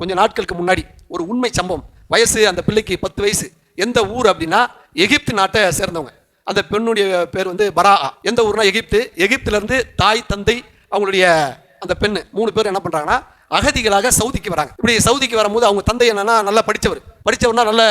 கொஞ்ச நாட்களுக்கு முன்னாடி ஒரு உண்மை சம்பவம். வயசு அந்த பிள்ளைக்கு 10 வயசு. எந்த ஊர் அப்படின்னா எகிப்து நாட்டை சேர்ந்தவங்க. அந்த பெண்ணுடைய பேர் வந்து பரா. எந்த ஊர்னா எகிப்து. எகிப்துலேருந்து தாய் தந்தை அவங்களுடைய அந்த பெண்ணு 3 பேர் என்ன பண்ணுறாங்கன்னா அகதிகளாக சவுதிக்கு வராங்க. இப்படி சவுதிக்கு வரும்போது அவங்க தந்தை என்னன்னா நல்லா படித்தவர்னா நல்ல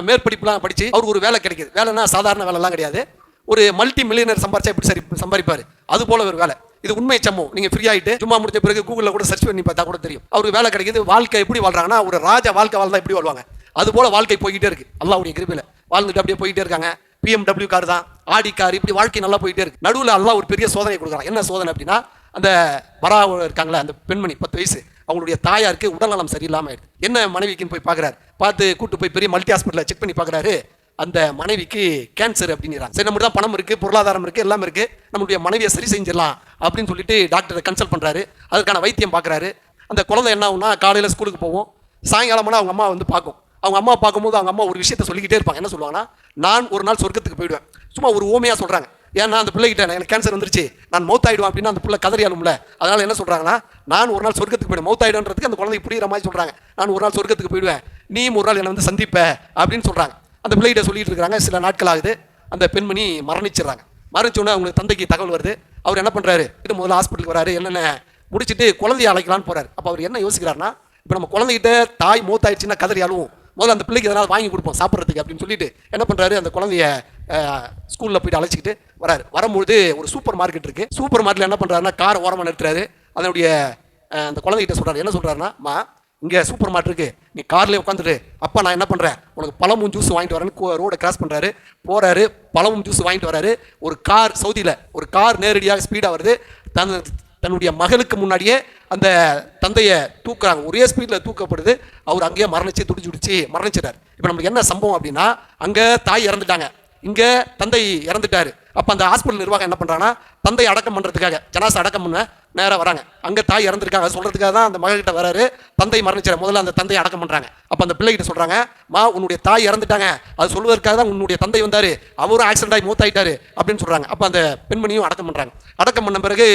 மேற்படிப்புலாம் படித்து அவருக்கு ஒரு வேலை கிடைக்கிது. வேலைன்னா சாதாரண வேலைலாம் கிடையாது. ஒரு மல்டி மில்லியனர் சம்பாரிச்சா எப்படி சம்பாதிப்பார் அது போல ஒரு வேலை. இது உண்மை சம்பவம். நீங்க ஃப்ரீ ஆகிட்டு சும்மா முடிஞ்ச பிறகு கூகுளில் கூட சர்ச் பண்ணி பார்த்தா கூட தெரியும். அவருக்கு வேலை கிடைக்குது. வாழ்க்கை எப்படி வாழ்றாங்கன்னா ஒரு ராஜா வாழ்க்கை வாழ்ந்தா எப்படி வாழ்வாங்க அது போல வாழ்க்கை போய்கிட்டே இருக்கு. அல்லாஹ்வுடைய கிருபையில வாழ்ந்துட்டு அப்படியே போயிட்டே இருக்காங்க. BMW கார் தான், ஆடி கார், இப்படி வாழ்க்கை நல்லா போயிட்டே இருக்கு. நடுவில் அல்லாஹ் ஒரு பெரிய சோதனை கொடுக்குறான். என்ன சோதனை அப்படின்னா அந்த பரா இருக்காங்களே அந்த பெண்மணி 10 வயசு, அவங்களுடைய தாயாருக்கு உடல்நலம் சரியில்லாமல் ஆயிடுது. என்ன மனைவிக்குன்னு போய் பார்க்குறாரு. பார்த்து கூட்டு போய் பெரிய மல்டி ஹாஸ்பிட்டலில் செக் பண்ணி பார்க்குறாரு. அந்த மனைவிக்கு கேன்சர் அப்படிங்கிறாங்க. சரி, நம்மளுக்கு தான் பணம் இருக்குது, பொருளாதாரம் இருக்குது, எல்லாமே இருக்குது, நம்மளுடைய மனைவியை சரி செஞ்சிடலாம் அப்படின்னு சொல்லிட்டு டாக்டரை கன்சல்ட் பண்ணுறாரு. அதுக்கான வைத்தியம் பார்க்குறாரு. அந்த குழந்தை என்ன ஆகும்னா காலையில் ஸ்கூலுக்கு போவோம், சாயங்காலமான அவங்க அம்மா வந்து பார்க்கும். அவங்க அம்மா பார்க்கும்போது அவங்க அம்மா ஒரு விஷயத்த சொல்லிக்கிட்டே இருப்பாங்க. என்ன சொல்லுவாங்கன்னா, நான் ஒரு நாள் சொர்க்கத்துக்கு போயிடுவேன். சும்மா ஒரு ஓமையாக சொல்கிறாங்க. ஏன்னா அந்த பிள்ளைகிட்ட எனக்கு கேன்சர் வந்துருச்சு, நான் மவுத் ஆகிடுவேன் அப்படின்னா அந்த பிள்ளை கதறி ஆளும்ல. அதனால் என்ன சொல்கிறாங்கன்னா, நான் ஒரு நாள் சொர்க்கத்துக்கு போயிடுவேன். மவுத் ஆகிடுன்றதுக்கு அந்த குழந்தைக்கு புரியுற மாதிரி சொல்கிறாங்க. நான் ஒரு நாள் சொர்க்கத்துக்கு போயிடுவேன், நீயும் ஒரு நாள் என்னை வந்து சந்திப்ப அப்படின்னு சொல்கிறாங்க. அந்த பிள்ளைகிட்ட சொல்லிட்டு இருக்காங்க. சில நாட்கள் ஆகுது. அந்த பெண்மணி மரணிச்சிடறாங்க. மரணிச்சோன்னே அவங்களுக்கு தந்தைக்கு தகவல் வருது. அவர் என்ன பண்ணுறாரு, இது முதல்ல ஹாஸ்பிட்டலுக்கு வராரு. என்னென்ன முடிச்சுட்டு குழந்தைய அழைக்கலான்னு போகிறார். அப்போ அவர் என்ன யோசிக்கிறாருன்னா, இப்போ நம்ம குழந்தைகிட்ட தாய் மூத்தாயிடுச்சுன்னா கதறி அழுவும், முதல்ல அந்த பிள்ளைக்கு எதனால் வாங்கி கொடுப்போம் சாப்பிட்றதுக்கு அப்படின்னு சொல்லிட்டு என்ன பண்ணுறாரு, அந்த குழந்தைய ஸ்கூலில் போய்ட்டு அழைச்சிக்கிட்டு வராரு. வரும்பொழுது ஒரு சூப்பர் மார்க்கெட் இருக்குது. சூப்பர் மார்க்கெட்டில் என்ன பண்ணுறாருன்னா காரை ஓரமாக நிறுத்துறாரு. அதனுடைய அந்த குழந்தைகிட்ட சொல்கிறாரு. என்ன சொல்கிறாருன்னா, மா இங்கே சூப்பர் மார்க்கெட் இருக்கு, நீ கார்லேயே உட்காந்துட்டு, அப்பா நான் என்ன பண்ணுறேன் உனக்கு பழமும் ஜூஸ் வாங்கிட்டு வரேன்னு ரோடை கிராஸ் பண்ணுறாரு. போகிறாரு, பழமும் ஜூஸ் வாங்கிட்டு வராரு. ஒரு கார் சவுதியில் ஒரு கார் நேரடியாக ஸ்பீடாக வருது. தன்னுடைய மகளுக்கு முன்னாடியே அந்த தந்தையை தூக்குறாங்க. ஒரே ஸ்பீடில் தூக்கப்படுது. அவர் அங்கேயே துடிச்சு மரணிச்சிட்டார். இப்போ நமக்கு என்ன சம்பவம் அப்படின்னா, அங்கே தாய் இறந்துட்டாங்க, இங்கே தந்தை இறந்துட்டாரு. அப்போ அந்த ஹாஸ்பிட்டல் நிர்வாகம் என்ன பண்ணுறாங்கன்னா, தந்தை அடக்கம் பண்ணுறதுக்காக ஜனாசை அடக்கம் பண்ண நேராக வராங்க. அங்கே தாய் இறந்துருக்காங்க சொல்கிறதுக்காக தான் அந்த மகள்கிட்ட வராரு. தந்தை மரணிச்சார். முதல்ல அந்த தந்தையை அடக்கம் பண்ணுறாங்க. அப்போ அந்த பிள்ளைகிட்ட சொல்கிறாங்க, மா உன்னுடைய தாய் இறந்துட்டாங்க, அது சொல்வதற்காக தான் உன்னுடைய தந்தை வந்தார், அவரும் ஆக்சிடென்ட் ஆகி மூத்தாயிட்டாரு அப்படின்னு சொல்கிறாங்க. அப்போ அந்த பெண்மணியும் அடக்கம் பண்ணுறாங்க. அடக்கம் பண்ண பிறகு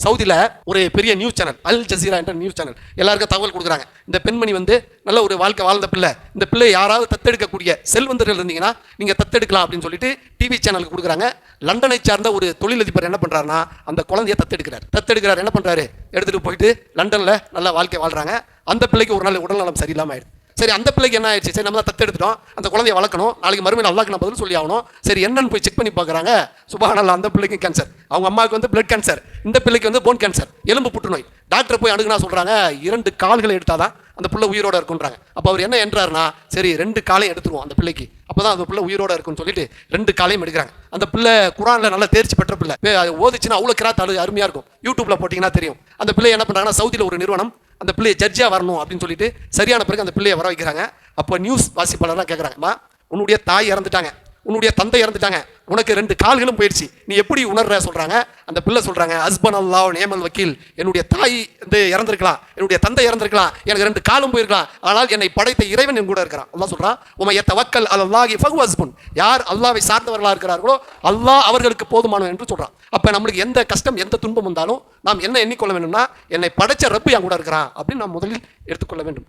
சவுதியில் ஒரு பெரிய நியூஸ் சேனல், அல் ஜசீரா என்ற நியூஸ் சேனல் எல்லாருக்கும் தகவல் கொடுக்குறாங்க. இந்த பெண்மணி வந்து நல்ல ஒரு வாழ்க்கை வாழ்ந்த பிள்ளை, இந்த பிள்ளை யாராவது தத்தெடுக்கக்கூடிய செல்வந்தர்கள் இருந்தீங்கன்னா நீங்கள் தத்தெடுக்கலாம் அப்படின்னு சொல்லிட்டு டிவி சேனலுக்கு கொடுக்குறாங்க. லண்டனை சார்ந்த ஒரு தொழிலதிபர் என்ன பண்ணுறாருன்னா, அந்த குழந்தைய தத்தெடுக்கிறார். என்ன பண்ணுறாரு, எடுத்துகிட்டு போயிட்டு லண்டனில் நல்ல வாழ்க்கை வாழ்கிறாங்க. அந்த பிள்ளைக்கு ஒரு நாள் உடல்நலம் சரியில்லாமல் ஆயிடுது. சரி, அந்த பிள்ளைக்கு என்ன ஆயிடுச்சு, சரி நம்ம தான் தத்தெடுத்துட்டோம், அந்த குழந்தைய வளர்க்கணும், நாளைக்கு மறுமையில் அல்லாஹ்க்கு நான் பதில் சொல்லி ஆகணும். சரி என்னன்னு போய் செக் பண்ணி பார்க்குறாங்க. சுபஹானல்லாஹ், அந்த பிள்ளைக்கு கேன்சர், அவங்க அம்மாவுக்கு வந்து பிளட் கேன்சர், இந்த பிள்ளைக்கு வந்து போன் கேன்சர், எலும்பு புற்றுநோய். டாக்டர் போய் அணுகுனா சொல்கிறாங்க 2 கால்களை எடுத்தாதான் அந்த பிள்ளை உயிரோட இருக்குன்றாங்க. அப்போ அவர் என்ன என்றாருன்னா, சரி 2 காலையும் எடுத்துருவோம் அந்த பிள்ளைக்கு, அப்போ தான் அந்த பிள்ளை உயிரோட இருக்குன்னு சொல்லிட்டு 2 காலையும் எடுக்கிறாங்க. அந்த பிள்ளை குரானில் நல்லா தேர்ச்சி பெற்ற பிள்ளை, ஓதிச்சுன்னா அவ்வளோ கிராத் அருமையாக இருக்கும். யூடியூப்பில் போட்டிங்கன்னா தெரியும். அந்த பிள்ளை என்ன பண்ணுறாங்கன்னா, சவுதியில் ஒரு நிறுவனம் அந்த பிள்ளையை ஜட்ஜியாக வரணும் அப்படின்னு சொல்லிட்டு சரியான பிறகு அந்த பிள்ளையை வர வைக்கிறாங்க. அப்போ நியூஸ் வாசிப்பாளர்லாம் கேட்குறாங்கம்மா, உன்னுடைய தாய் இறந்துட்டாங்க, உன்னுடைய தந்தை இறந்துட்டாங்க, உனக்கு 2 கால்களும் போயிடுச்சு, நீ எப்படி உணர்ற சொல்கிறாங்க. அந்த பிள்ளை சொல்கிறாங்க, ஹஸ்பன் அல்லாஹ் நேமல் வக்கீல், என்னுடைய தாய் வந்து இறந்துருக்கலாம், என்னுடைய தந்தை இறந்துருக்கலாம், எனக்கு 2 காலும் போயிருக்கலாம், ஆனால் என்னை படைத்த இறைவன் என் கூட இருக்கிறான். அல்லாஹ் சொல்கிறான், உமைய தவக்கல் அல்லாஹி ஃபஹு ஹஸ்புன், யார் அல்லாஹ்வை சார்ந்தவர்களாக இருக்கிறார்களோ அல்லாஹ் அவர்களுக்கு போதுமானவன் என்று சொல்கிறான். அப்போ நம்மளுக்கு எந்த கஷ்டம் எந்த துன்பம் வந்தாலும் நாம் என்ன எண்ணிக்கொள்ள வேண்டும்னா, என்னை படைச்ச ரப்பு என் கூட இருக்கிறான் அப்படின்னு நாம் முதலில் எடுத்துக்கொள்ள வேண்டும்.